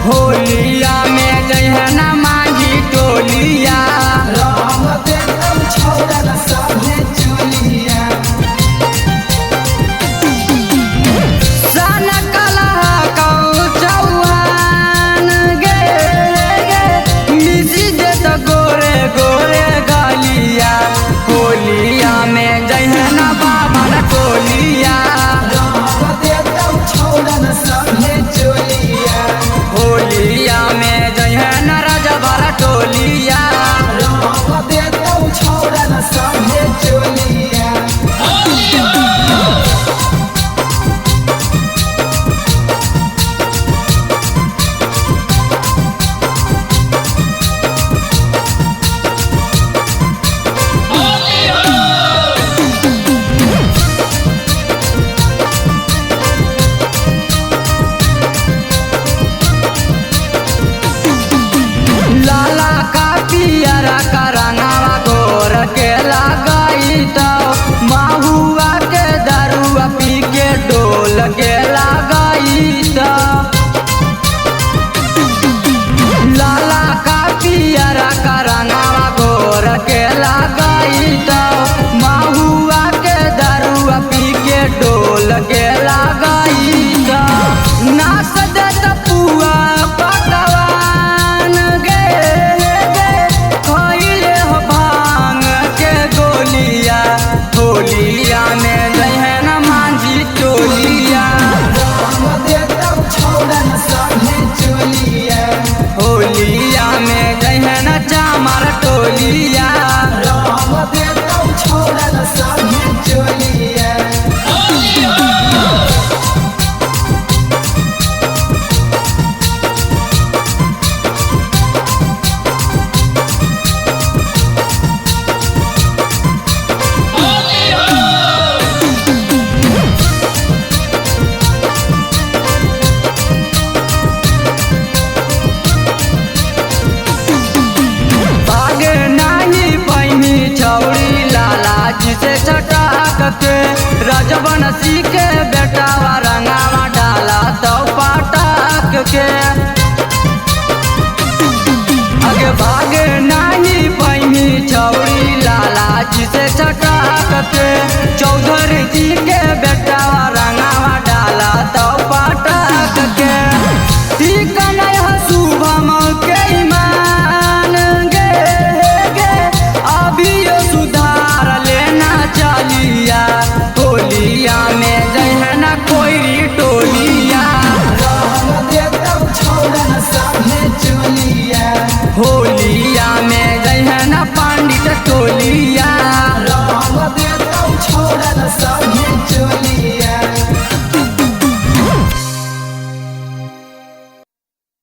होलिया में जइहे न मांझी टोलिया रंग देतौ छौरन सभे चोलिया। सन कलह कौ चौहान गे मिसी देत गोरे गोरे गलिया होलिया में जइहे न बाबन टोलिया रंग देतौ छौरन सभे चोलिया। होलिया में जइहे न राजभर टोलिया रंग देतौ छौरन सभे चोलिया। लाला का पियरा का रंगावा गोर के लगाई तो महुआ के दरुआ पी के डोल के लगाई तो लाला का पियरा का रंगावा गोर के लगाई तो महुआ के दरुआ पी के डोल के लगाई तो नाच देत पुआ पकवान गे खइले हो भांग के गोलिया होलिया में जइहे न मांझी टोलिया रंग देतौ छौरन सभे चोलिया। होलिया में जइहे न चामर टोलिया रंग देतौ छौरन सभे चोलिया। भाग नाही पैनी छौड़ी लाला जी से छटाक के रजबनसी के बेटावा रंगावा डाला तो पाटाक के आगे भाग नाही पैनी छौड़ी लाला जी से छटाक के चौधरी जी के बेटावा रंगावा डाला तो पाटाक के ठीक नहीं है शुभम के ईमान गे अभी यो सुधार लेना चलिया होलिया में जइहे न कोई टोलिया रंग देतौ छौरन सभे चोलिया। होलिया में